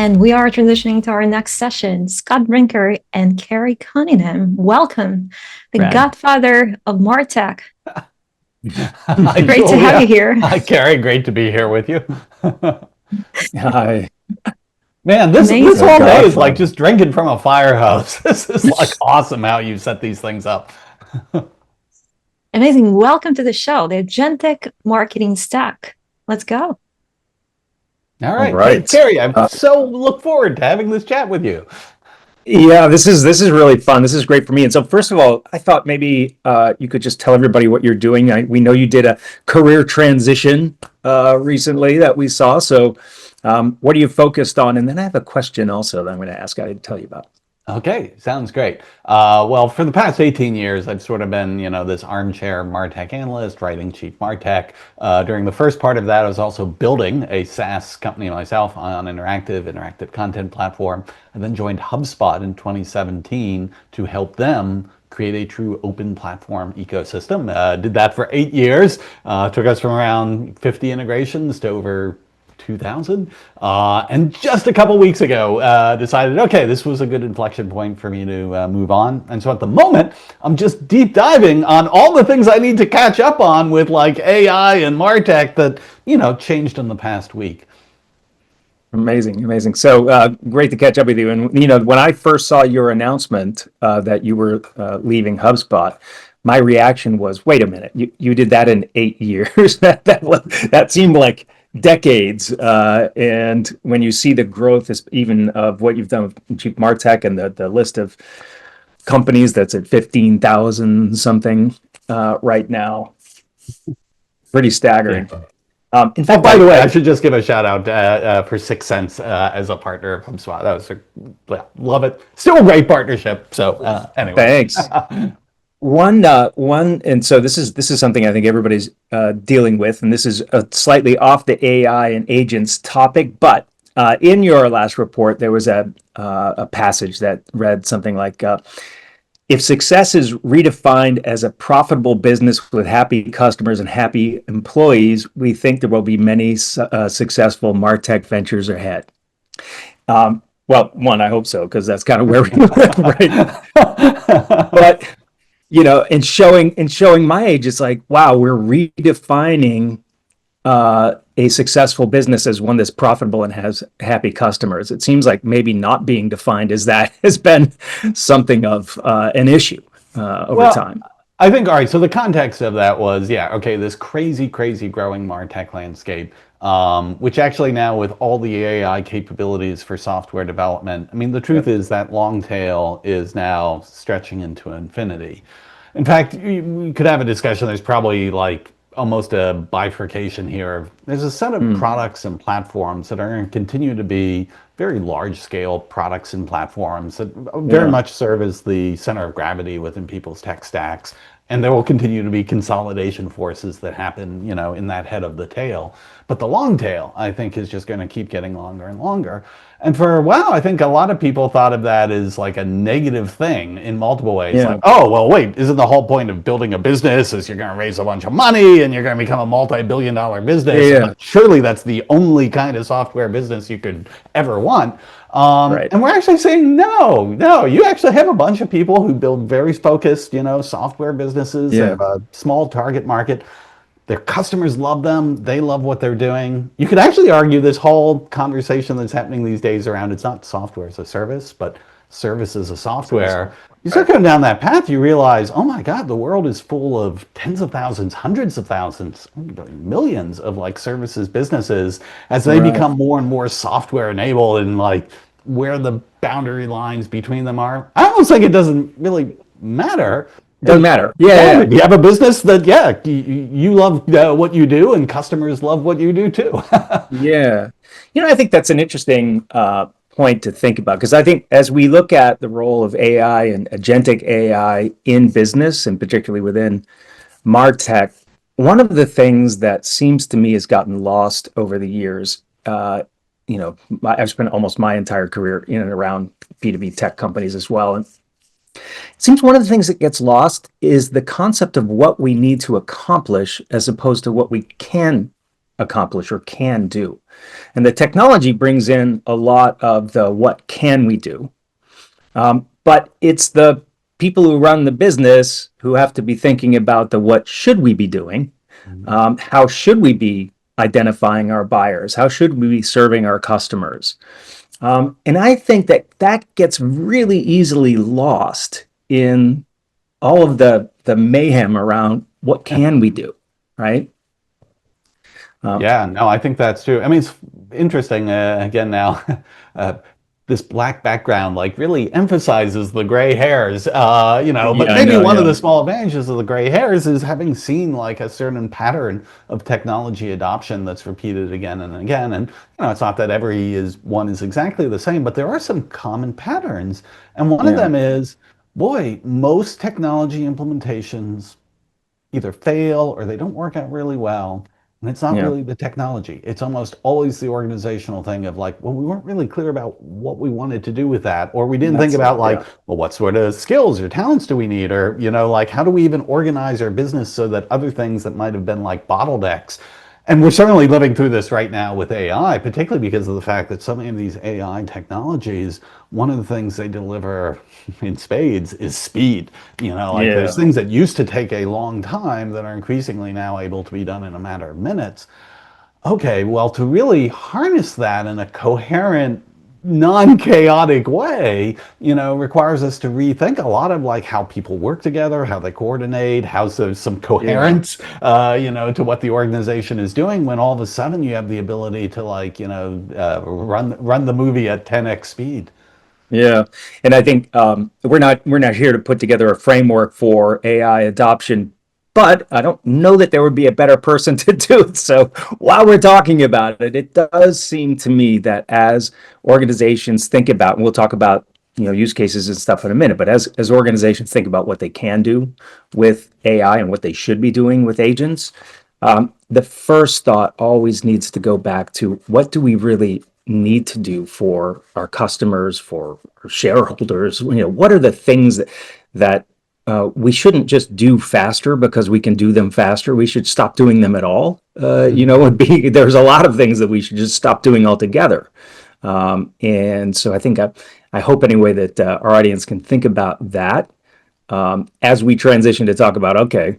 And we are transitioning to our next session. Scott Brinker and Kerry Cunningham. Welcome, the Brad. godfather of MarTech. Hi, Great to have you here. Hi, Kerry. Great to be here with you. Hi. Man, this Amazing. whole day is like just drinking from a fire hose. This is like awesome how you set these things up. Amazing. Welcome to the show, the Agentic Marketing Stack. Let's go. All right. All right. Hey, Kerry, I so look forward to having this chat with you. Yeah, this is really fun. This is great for me. And so, first of all, I thought maybe you could just tell everybody what you're doing. We know you did a career transition recently that we saw. So, what are you focused on? And then I have a question also that I'm going to ask. I didn't tell you about. Okay, sounds great. Well, for the past 18 years, I've sort of been, this armchair MarTech analyst, writing chief MarTech. During the first part of that, I was also building a SaaS company myself on interactive content platform. I then joined HubSpot in 2017 to help them create a true open platform ecosystem. Did that for 8 years. Took us from around 50 integrations to over 2000, and just a couple weeks ago decided, okay, this was a good inflection point for me to move on. And so at the moment, I'm just deep diving on all the things I need to catch up on with like AI and MarTech that, changed in the past week. Amazing. So great to catch up with you. And, when I first saw your announcement that you were leaving HubSpot, my reaction was, wait a minute, you did that in 8 years? that seemed like decades. And when you see the growth even of what you've done with Chief MarTech and the list of companies that's at 15,000 something right now, pretty staggering. In fact, by the way, I should just give a shout out for 6 Cents as a partner of HubSpot. That was love it. Still a great partnership. So anyway, thanks. One, and so this is something I think everybody's dealing with, and this is slightly off the AI and agents topic. But in your last report, there was a passage that read something like, "If success is redefined as a profitable business with happy customers and happy employees, we think there will be many successful MarTech ventures ahead." Well, one, I hope so, because that's kind of where we live right now. But and showing my age, it's like, wow, we're redefining a successful business as one that's profitable and has happy customers. It seems like maybe not being defined as that has been something of an issue over time. I think, all right, so the context of that was, this crazy growing MarTech landscape, which actually now with all the AI capabilities for software development, I mean, the truth is that long tail is now stretching into infinity. In fact, we could have a discussion. There's probably like almost a bifurcation here. There's a set of products and platforms that are going to continue to be very large scale products and platforms that very much serve as the center of gravity within people's tech stacks. And there will continue to be consolidation forces that happen, in that head of the tail. But the long tail, I think, is just going to keep getting longer and longer. And for a while, I think a lot of people thought of that as like a negative thing in multiple ways. Yeah. Like, oh, well, wait, isn't the whole point of building a business is you're going to raise a bunch of money and you're going to become a multi-billion-dollar business? Yeah. Surely that's the only kind of software business you could ever want. Right. And we're actually saying, no, you actually have a bunch of people who build very focused, software businesses. They have a small target market. Their customers love them. They love what they're doing. You could actually argue this whole conversation that's happening these days around it's not software as a service, but service as a software. You start going down that path, you realize, oh my God, the world is full of tens of thousands, hundreds of thousands, millions of like services businesses as they become more and more software enabled and like where the boundary lines between them are. I almost think it doesn't really matter. Doesn't matter. Yeah. You have a business that, you love what you do and customers love what you do too. Yeah. I think that's an interesting point to think about, because I think as we look at the role of AI and agentic AI in business, and particularly within MarTech, one of the things that seems to me has gotten lost over the years, I've spent almost my entire career in and around B2B tech companies as well. And it seems one of the things that gets lost is the concept of what we need to accomplish as opposed to what we can accomplish or can do. And the technology brings in a lot of the what can we do. But it's the people who run the business who have to be thinking about the what should we be doing? How should we be identifying our buyers? How should we be serving our customers? And I think that that gets really easily lost in all of the mayhem around what can we do, right? Yeah, no, I think that's true. I mean, it's interesting, again now, this black background like really emphasizes the gray hairs, but Yeah, I maybe know. one of Yeah, the small advantages of the gray hairs is having seen like a certain pattern of technology adoption that's repeated again and again. And, it's not that one is exactly the same, but there are some common patterns. And one of yeah, them is, boy, most technology implementations either fail or they don't work out really well. And it's not yeah. really the technology. It's almost always the organizational thing of like, well, we weren't really clear about what we wanted to do with that. Or we didn't think That's about it. like, Yeah, well, what sort of skills or talents do we need? Or, like how do we even organize our business so that other things that might have been like bottlenecks. And we're certainly living through this right now with AI, particularly because of the fact that so many of these AI technologies, one of the things they deliver in spades is speed. Like there's yeah, things that used to take a long time that are increasingly now able to be done in a matter of minutes. Okay, well, to really harness that in a coherent, non-chaotic way, requires us to rethink a lot of like how people work together, how they coordinate, how there's some yeah. coherence, to what the organization is doing. When all of a sudden you have the ability to like, run the movie at 10x speed. Yeah, and I think we're not here to put together a framework for AI adoption, but I don't know that there would be a better person to do it. So while we're talking about it, it does seem to me that as organizations think about, and we'll talk about use cases and stuff in a minute, but as organizations think about what they can do with AI and what they should be doing with agents, the first thought always needs to go back to what do we really need to do for our customers, for our shareholders? What are the things that we shouldn't just do faster because we can do them faster. We should stop doing them at all. There's a lot of things that we should just stop doing altogether. And so I hope anyway that our audience can think about that as we transition to talk about, okay,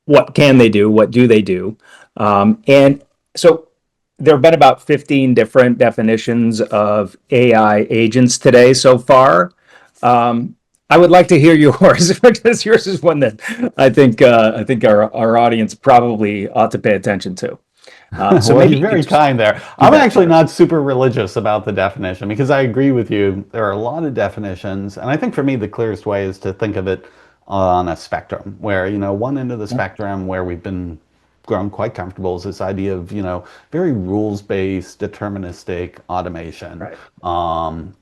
what can they do? What do they do? And so there have been about 15 different definitions of AI agents today so far. I would like to hear yours because yours is one that I think our audience probably ought to pay attention to. So Well, maybe you're you could very just kind there. do I'm that actually for us. not super religious about the definition because I agree with you. There are a lot of definitions. And I think for me, the clearest way is to think of it on a spectrum where, one end of the Yeah, spectrum where we've been grown quite comfortable is this idea of, very rules-based, deterministic automation. right.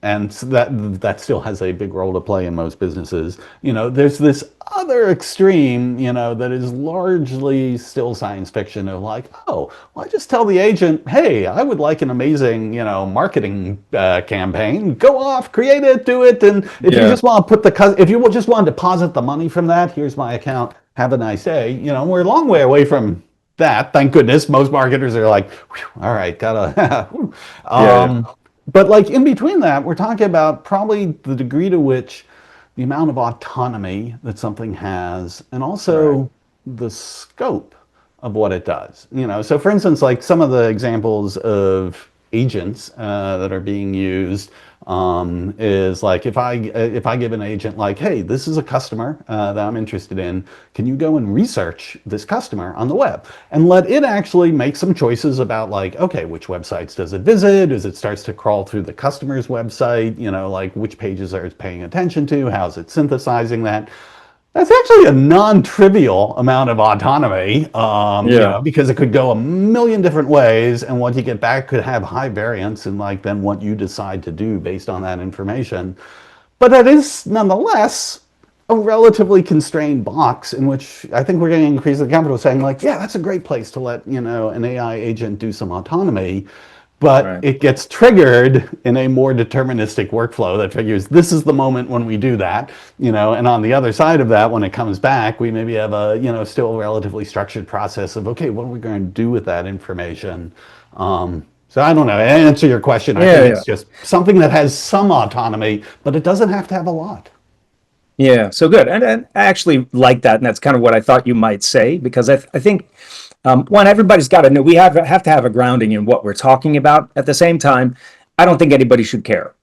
And so that still has a big role to play in most businesses. There's this other extreme, that is largely still science fiction of like, oh, well, I just tell the agent, hey, I would like an amazing, marketing campaign. Go off, create it, do it, and if you Yeah, just want to if you just want to deposit the money from that, here's my account. Have a nice day. We're a long way away from that. Thank goodness. Most marketers are like, all right, gotta. yeah, yeah. But like in between that, we're talking about probably the degree to which the amount of autonomy that something has, and Right, also the scope of what it does. So for instance, like some of the examples of agents that are being used is like if I give an agent like, hey, this is a customer that I'm interested in. Can you go and research this customer on the web and let it actually make some choices about like, okay, which websites does it visit? As it starts to crawl through the customer's website, like which pages are it paying attention to? How's it synthesizing that? That's actually a non-trivial amount of autonomy, yeah, because it could go a million different ways, and what you get back could have high variance in like then what you decide to do based on that information. But that is nonetheless a relatively constrained box in which I think we're getting increasingly comfortable saying like, yeah, that's a great place to let an AI agent do some autonomy. But right. it gets triggered in a more deterministic workflow that figures this is the moment when we do that, and on the other side of that, when it comes back, we maybe have a, still relatively structured process of, okay, what are we going to do with that information? So I don't know. To answer your question, I think it's just something that has some autonomy, but it doesn't have to have a lot. Yeah, so good. And I actually like that. And that's kind of what I thought you might say, because I think, one, everybody's got to know we have to have a grounding in what we're talking about. At the same time, I don't think anybody should care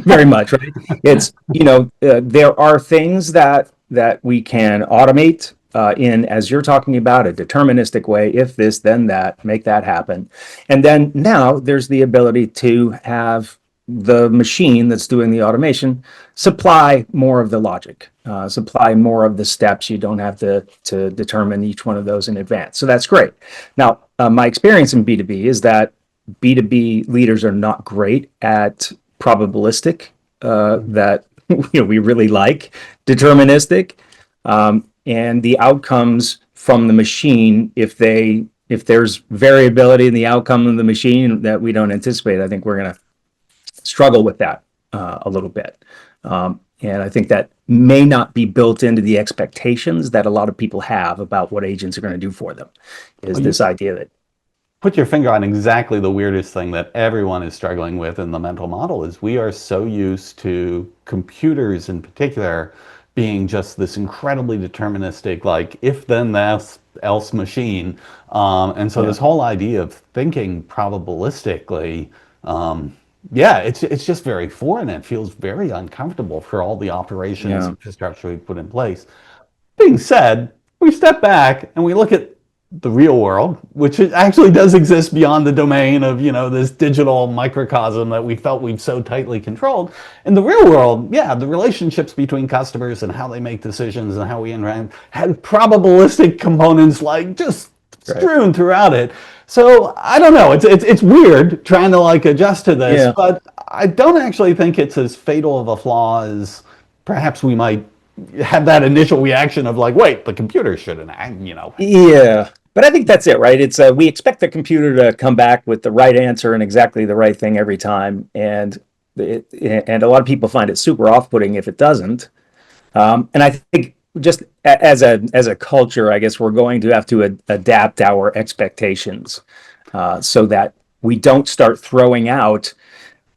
very much, right? It's, there are things that we can automate in, as you're talking about, a deterministic way. If this, then that, make that happen. And then now there's the ability to have the machine that's doing the automation supply more of the logic, supply more of the steps. You don't have to determine each one of those in advance. So that's great. Now, my experience in B2B is that B2B leaders are not great at probabilistic, that we really like deterministic, and the outcomes from the machine, if there's variability in the outcome of the machine that we don't anticipate, I think we're going to struggle with that a little bit. And I think that may not be built into the expectations that a lot of people have about what agents are going to do for them, is this idea that put your finger on exactly the weirdest thing that everyone is struggling with in the mental model is we are so used to computers in particular being just this incredibly deterministic, like if then else machine. And so this whole idea of thinking probabilistically, yeah, it's just very foreign. It feels very uncomfortable for all the operations infrastructure we put in place. Being said, we step back and we look at the real world, which actually does exist beyond the domain of, this digital microcosm that we felt we've so tightly controlled. In the real world, yeah, the relationships between customers and how they make decisions and how we interact had probabilistic components like just strewn throughout it. So I don't know. It's weird trying to adjust to this, but I don't actually think it's as fatal of a flaw as perhaps we might have that initial reaction of wait, the computer shouldn't act, Yeah, but I think that's it, right? It's we expect the computer to come back with the right answer and exactly the right thing every time, and a lot of people find it super off-putting if it doesn't. And I think just as a culture, I guess we're going to have to adapt our expectations so that we don't start throwing out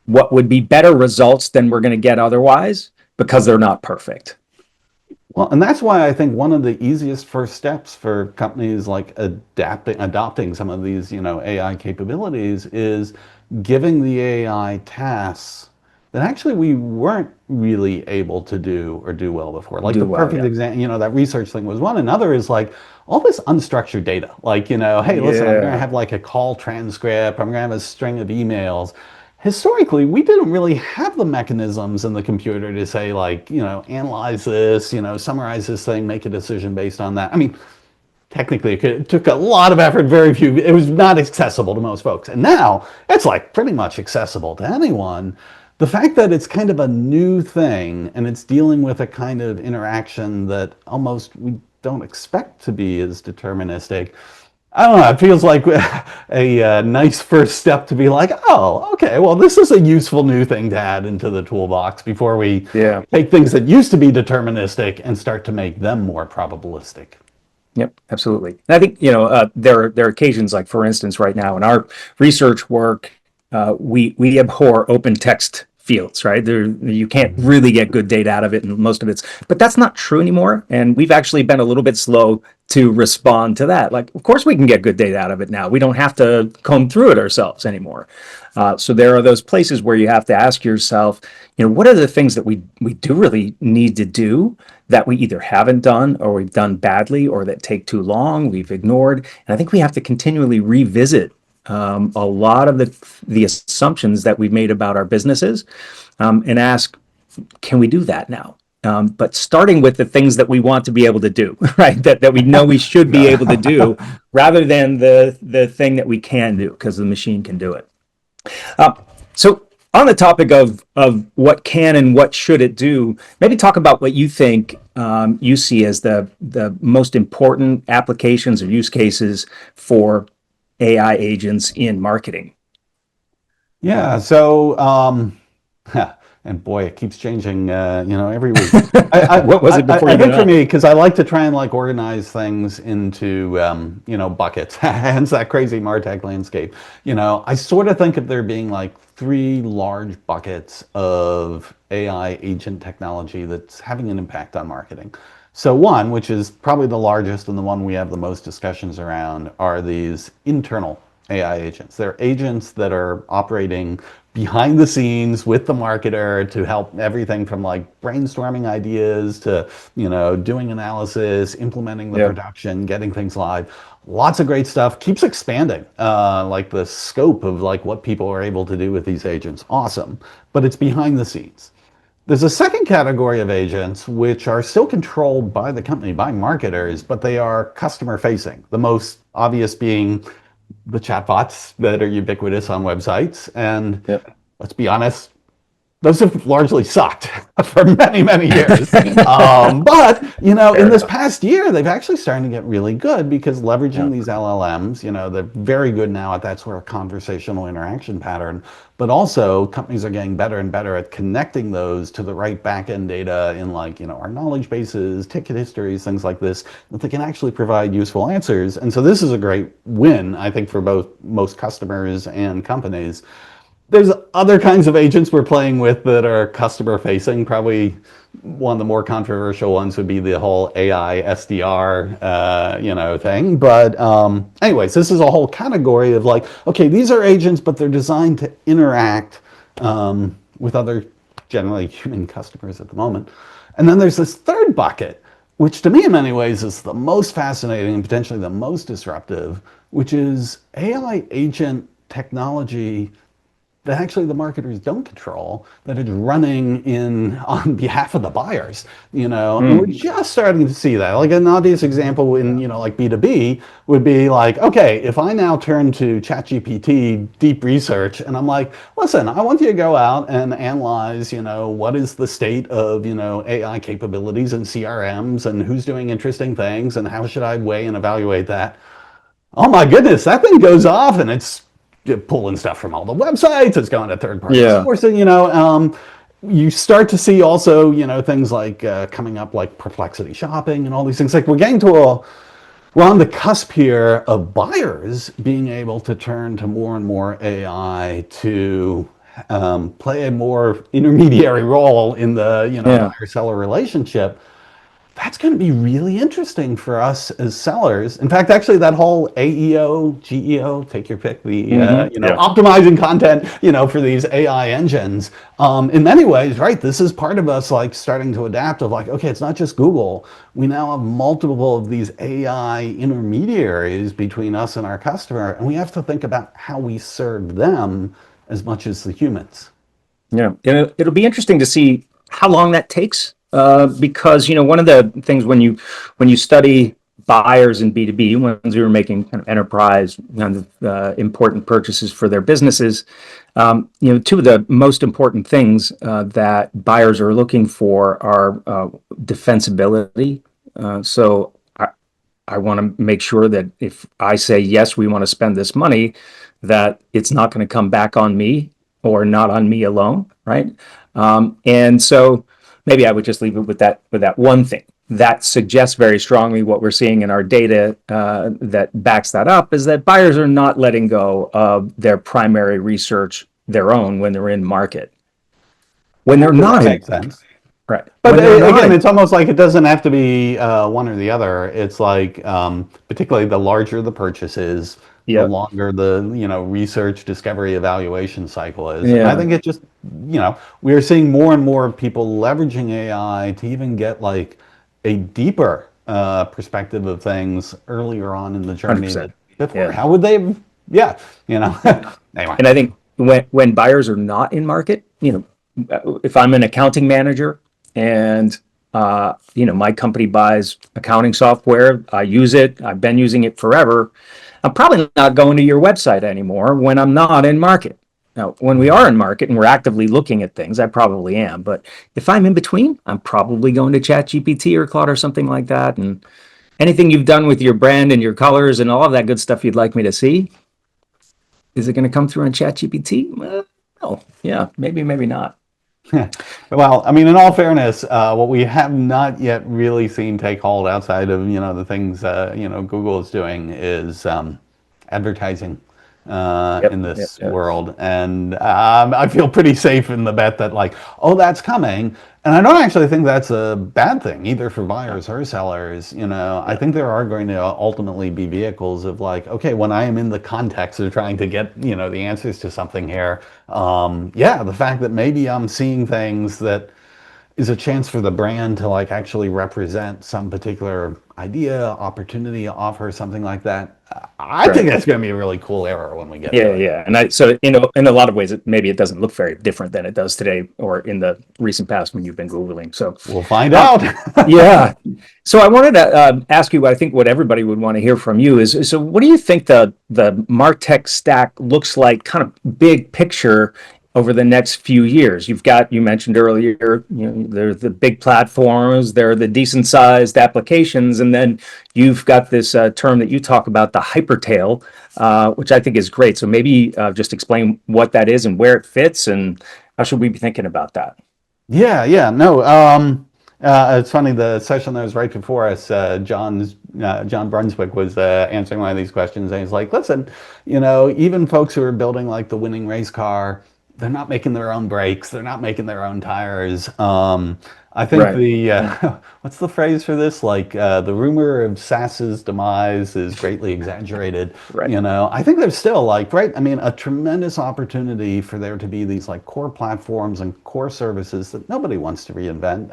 what would be better results than we're going to get otherwise because they're not perfect. Well, and that's why I think one of the easiest first steps for companies adopting some of these, AI capabilities is giving the AI tasks that actually we weren't really able to do or do well before. The perfect example, that research thing was one. Another is all this unstructured data. Hey, listen, I'm going to have a call transcript. I'm going to have a string of emails. Historically, we didn't really have the mechanisms in the computer to say analyze this, summarize this thing, make a decision based on that. I mean, technically it took a lot of effort, it was not accessible to most folks. And now it's pretty much accessible to anyone. The fact that it's kind of a new thing and it's dealing with a kind of interaction that almost we don't expect to be as deterministic, I don't know, it feels like a nice first step to be oh, okay, well, this is a useful new thing to add into the toolbox before we take things that used to be deterministic and start to make them more probabilistic. Yep, absolutely. And I think, there are occasions for instance, right now in our research work, we abhor open text fields, right? You can't really get good data out of it, and most of but that's not true anymore. And we've actually been a little bit slow to respond to that. Of course we can get good data out of it now. We don't have to comb through it ourselves anymore. So there are those places where you have to ask yourself, what are the things that we do really need to do that we either haven't done or we've done badly or that take too long, we've ignored. And I think we have to continually revisit a lot of the assumptions that we've made about our businesses, and ask, can we do that now? But starting with the things that we want to be able to do, right? That we know we should be able to do, rather than the thing that we can do because the machine can do it. So on the topic of what can and what should it do, maybe talk about what you think you see as the most important applications or use cases for AI agents in marketing. Yeah, so and boy, it keeps changing, every week. What was it before I you got think for on? me, because I like to try and like organize things into, buckets, hence that crazy MarTech landscape. I sort of think of there being like three large buckets of AI agent technology that's having an impact on marketing. So one, which is probably the largest and the one we have the most discussions around, are these internal AI agents. They're agents that are operating behind the scenes with the marketer to help everything from like brainstorming ideas to, doing analysis, implementing the Yep. production, getting things live. Lots of great stuff. Keeps expanding, like the scope of like what people are able to do with these agents. Awesome. But it's behind the scenes. There's a second category of agents which are still controlled by the company, by marketers, but they are customer facing. The most obvious being the chatbots that are ubiquitous on websites. And Yep. let's be honest, those have largely sucked for many, many years. But, in Fair this enough. past year, they've actually starting to get really good because leveraging Yeah. these LLMs, they're very good now at that sort of conversational interaction pattern. But also, companies are getting better and better at connecting those to the right back-end data in like, our knowledge bases, ticket histories, things like this, that they can actually provide useful answers. And so this is a great win, I think, for both most customers and companies. There's other kinds of agents we're playing with that are customer facing. Probably one of the more controversial ones would be the whole AI SDR, thing. But anyways, this is a whole category of like, okay, these are agents, but they're designed to interact with other generally human customers at the moment. And then there's this third bucket, which to me in many ways is the most fascinating and potentially the most disruptive, which is AI agent technology that actually the marketers don't control, that it's running in on behalf of the buyers, and we're just starting to see that. Like an obvious example in, like B2B would be like, okay, if I now turn to ChatGPT deep research and I'm like, listen, I want you to go out and analyze, what is the state of, AI capabilities and CRMs and who's doing interesting things and how should I weigh and evaluate that? Oh my goodness, that thing goes off and it's pulling stuff from all the websites. It's going to third-party Yeah. sources. You start to see also, things like coming up like perplexity shopping and all these things. Like we're on the cusp here of buyers being able to turn to more and more AI to play a more intermediary role in the Yeah. buyer-seller relationship. That's going to be really interesting for us as sellers. In fact, actually, that whole AEO, GEO, take your pick, the Yeah. optimizing content, for these AI engines. In many ways, right? This is part of us like starting to adapt. Of like, okay, it's not just Google. We now have multiple of these AI intermediaries between us and our customer, and we have to think about how we serve them as much as the humans. Yeah, and it'll be interesting to see how long that takes, because one of the things when you study buyers in B2B, ones who are making kind of enterprise kind of important purchases for their businesses, two of the most important things that buyers are looking for are defensibility. So I want to make sure that if I say yes, we want to spend this money, that it's not going to come back on me or not on me alone, right? And so maybe I would just leave it with that one thing. That suggests very strongly what we're seeing in our data that backs that up is that buyers are not letting go of their primary research, their own, when they're in market. When they're That not in makes sense. right, But when they're not again, in, it's almost like it doesn't have to be one or the other. It's like, particularly the larger the purchase is, the yeah, longer the research, discovery, evaluation cycle is. And I yeah, think it just we are seeing more and more people leveraging AI to even get like a deeper perspective of things earlier on in the journey 100%, that before. yeah. How would they? Yeah, anyway. And I think when buyers are not in market, if I'm an accounting manager and my company buys accounting software, I use it, I've been using it forever, I'm probably not going to your website anymore when I'm not in market. Now, when we are in market and we're actively looking at things, I probably am. But if I'm in between, I'm probably going to ChatGPT or Claude or something like that. And anything you've done with your brand and your colors and all of that good stuff you'd like me to see, is it going to come through on ChatGPT? No. Yeah, maybe, maybe not. Well, I mean, in all fairness, what we have not yet really seen take hold outside of, the things, Google is doing is advertising Yep, in yep, this yep. world. And I feel pretty safe in the bet that, like, oh, that's coming. And I don't actually think that's a bad thing, either for Yeah, buyers or sellers. I yeah, think there are going to ultimately be vehicles of like, okay, when I am in the context of trying to get, the answers to something here, yeah, the fact that maybe I'm seeing things that is a chance for the brand to like actually represent some particular idea, opportunity, offer, something like that. I think right. that's going to be a really cool era when we get to Yeah, it. yeah. And so, in a lot of ways, maybe it doesn't look very different than it does today or in the recent past when you've been Googling. So, We'll find uh, out. yeah. So I wanted to ask you, I think what everybody would want to hear from you is, so what do you think the MarTech stack looks like, kind of big picture over the next few years? You mentioned earlier, there's the big platforms, there are the decent sized applications, and then you've got this term that you talk about, the hypertail, which I think is great. So maybe just explain what that is and where it fits, and how should we be thinking about that? Yeah, yeah, no. It's funny. The session that was right before us, John Brunswick was answering one of these questions, and he's like, "Listen, even folks who are building like the winning race car, they're not making their own brakes, they're not making their own tires." I think Right. the Yeah. what's the phrase for this? Like the rumor of SaaS's demise is greatly exaggerated. Right. I think there's still like, right? I mean, a tremendous opportunity for there to be these like core platforms and core services that nobody wants to reinvent.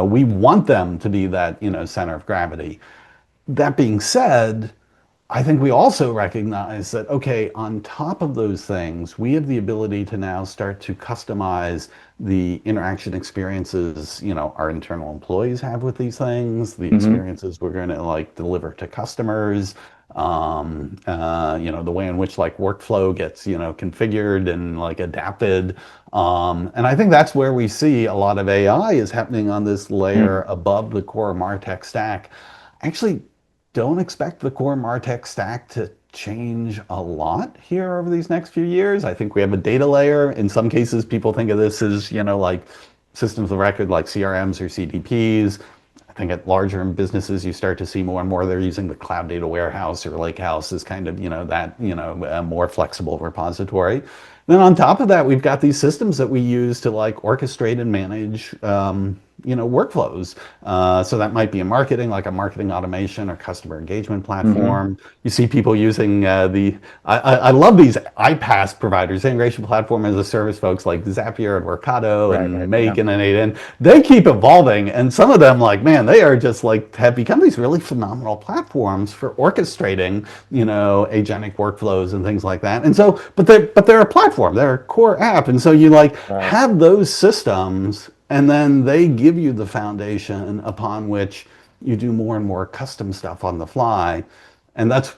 We want them to be that, center of gravity. That being said, I think we also recognize that, okay, on top of those things, we have the ability to now start to customize the interaction experiences, our internal employees have with these things, the Hmm. experiences we're going to like deliver to customers, the way in which like workflow gets, configured and like adapted. And I think that's where we see a lot of AI is happening on this layer above the core MarTech stack. Actually, don't expect the core MarTech stack to change a lot here over these next few years. I think we have a data layer. In some cases, people think of this as, like systems of record like CRMs or CDPs. I think at larger businesses, you start to see more and more they're using the cloud data warehouse or lakehouse as kind of, that, a more flexible repository. Then on top of that, we've got these systems that we use to like orchestrate and manage, workflows. So that might be in marketing, like a marketing automation or customer engagement Hmm. platform. You see people using I love these iPaaS providers, integration platform as a service folks like Zapier and Workato Right, and right. Make Yeah. and N8N. They keep evolving, and some of them, like man, they are just like have become these really phenomenal platforms for orchestrating, agentic workflows and things like that. And so, but they're a platform, they're a core app, and so you like Right. have those systems and then they give you the foundation upon which you do more and more custom stuff on the fly. And that's,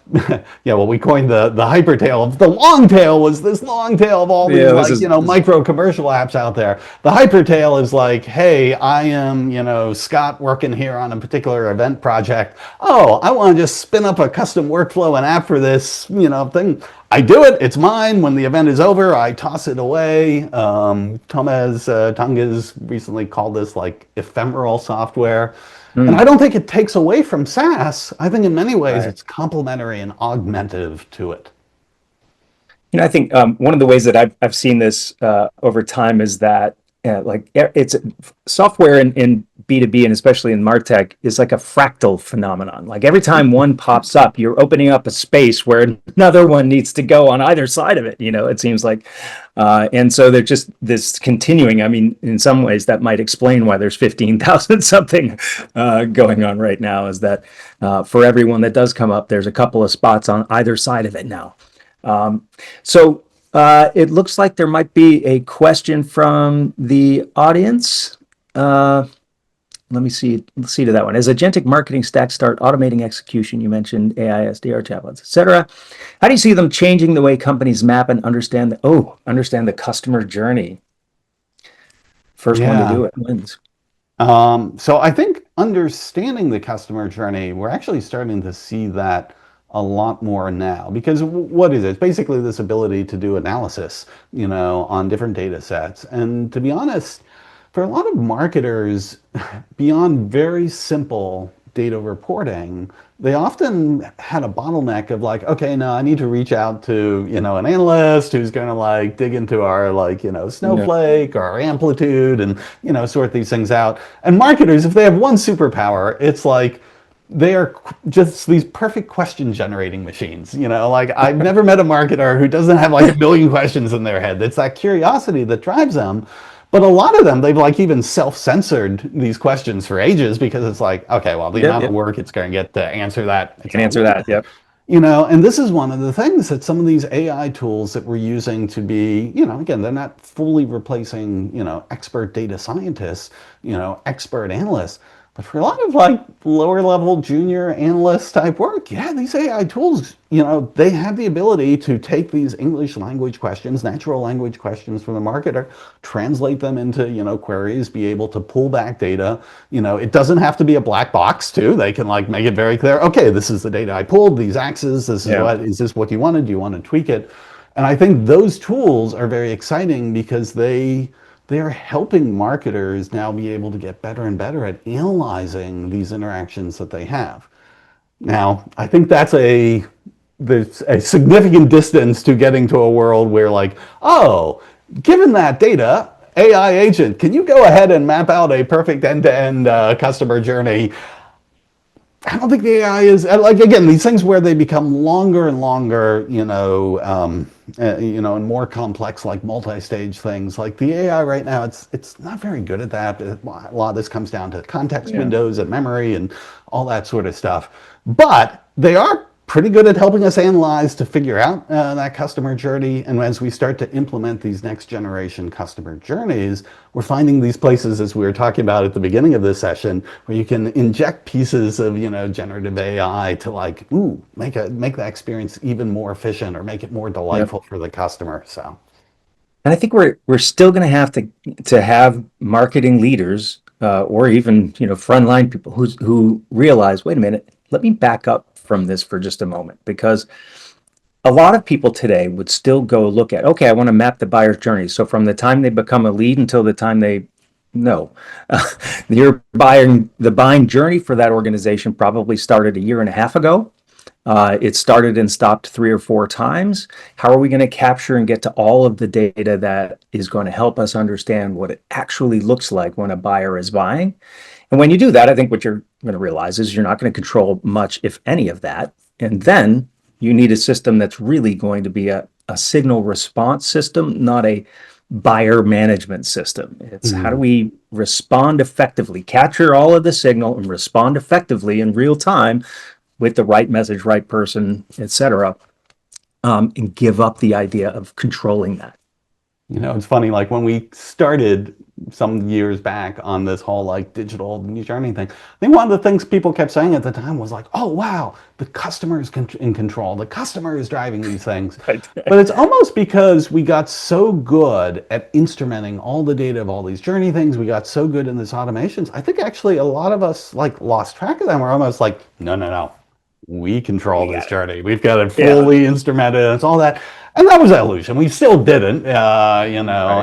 yeah, well, we coined the hyper tail. The long tail was this long tail of all these Yeah. This like, is micro commercial apps out there. The hyper tail is like, hey, I am, Scott working here on a particular event project. Oh, I want to just spin up a custom workflow and app for this, thing. I do it. It's mine. When the event is over, I toss it away. Tonga's recently called this like ephemeral software. And I mm, don't think it takes away from SaaS. I think in many ways right. it's complementary and augmentative to it. I think one of the ways that I've seen this over time is that it's software in B2B, and especially in MarTech, is like a fractal phenomenon. Like every time one pops up, you're opening up a space where another one needs to go on either side of it. It seems like, and so they're just this continuing. I mean, in some ways, that might explain why there's 15,000 something going on right now. Is that for everyone that does come up, there's a couple of spots on either side of it now. So it looks like there might be a question from the audience. Uh, Let me see. Let's see to that one. As agentic marketing stacks start automating execution, you mentioned AI, SDR, chatbots, etc. How do you see them changing the way companies map and understand the customer journey? First one to Yeah. do it wins. So I think understanding the customer journey, we're actually starting to see that a lot more now. Because what is it? It's basically this ability to do analysis, on different data sets. And to be honest, for a lot of marketers, beyond very simple data reporting, they often had a bottleneck of like, okay, no, I need to reach out to, an analyst who's going to like dig into our like, snowflake or our amplitude and, sort these things out. And marketers, if they have one superpower, it's like, they are just these perfect question generating machines. Like I've never met a marketer who doesn't have like a million questions in their head. It's that curiosity that drives them. But a lot of them, they've like even self-censored these questions for ages because it's like, okay, well, the amount of work it's going to get to answer that. You can answer that. Yep. And this is one of the things that some of these AI tools that we're using to be, again, they're not fully replacing, expert data scientists, expert analysts. But for a lot of like lower level junior analyst type work, yeah, these AI tools, they have the ability to take these English language questions, natural language questions from the marketer, translate them into, queries, be able to pull back data. It doesn't have to be a black box too. They can like make it very clear, okay, this is the data I pulled, these axes, this is this what you wanted? Do you want to tweak it? And I think those tools are very exciting because they are helping marketers now be able to get better and better at analyzing these interactions that they have. Now, I think there's a significant distance to getting to a world where like, oh, given that data, AI agent, can you go ahead and map out a perfect end-to-end customer journey? I don't think the AI is like, again, these things where they become longer and longer, and more complex, like multi-stage things. Like the AI right now, it's not very good at that. A lot of this comes down to context windows and memory and all that sort of stuff. But they are pretty good at helping us analyze to figure out that customer journey. And as we start to implement these next generation customer journeys, we're finding these places, as we were talking about at the beginning of this session, where you can inject pieces of generative AI to like, make that experience even more efficient or make it more delightful for the customer. So, and I think we're still going to have marketing leaders or even frontline people who realize, wait a minute, let me back up from this for just a moment, because a lot of people today would still go look at, okay, I want to map the buyer's journey. So from the time they become a lead until the time they know, the buying journey for that organization probably started a year and a half ago. It started and stopped 3 or 4 times. How are we going to capture and get to all of the data that is going to help us understand what it actually looks like when a buyer is buying? And when you do that, I think what you're going to realize is you're not going to control much, if any, of that. And then you need a system that's really going to be a signal response system, not a buyer management system. It's how do we respond effectively, capture all of the signal and respond effectively in real time with the right message, right person, etc., and give up the idea of controlling that. It's funny, like when we started some years back on this whole like digital journey thing, I think one of the things people kept saying at the time was like, oh, wow, the customer is in control. The customer is driving these things. Right. But it's almost because we got so good at instrumenting all the data of all these journey things. We got so good in this automations. I think actually a lot of us like lost track of them. We're almost like, no. We control this journey. We've got it fully instrumented. It's all that. And that was an illusion. We still didn't, Right.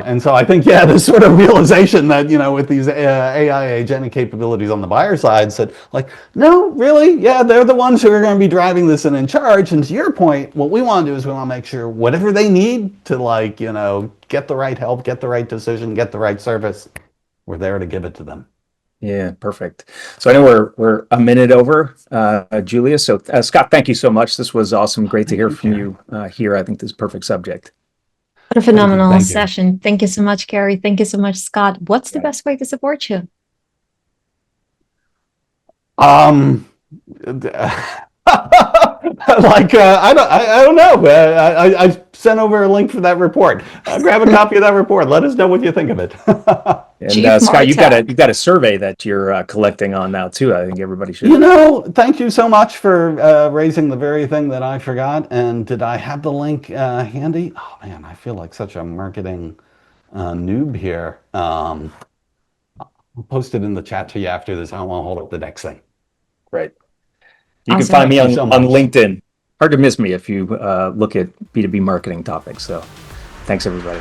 And so I think, this sort of realization that, with these AI agentic capabilities on the buyer side said, like, no, really? Yeah, they're the ones who are going to be driving this and in charge. And to your point, what we want to do is we want to make sure whatever they need to, like, get the right help, get the right decision, get the right service, we're there to give it to them. Yeah, perfect. So I know we're a minute over, Julia. So Scott, thank you so much. This was awesome. Great to hear from you here. I think this is a perfect subject. What a phenomenal session. Thank you so much, Kerry. Thank you so much, Scott. What's the best way to support you? Like I don't know. I sent over a link for that report. Grab a copy of that report. Let us know what you think of it. And Scott, you've got a survey that you're collecting on now too. I think everybody should. Thank you so much for raising the very thing that I forgot. And did I have the link handy? Oh man, I feel like such a marketing noob here. I'll post it in the chat to you after this. I want to hold up the next thing. Great. You can find me on LinkedIn. hard to miss me if you look at B2B marketing topics. So thanks, everybody.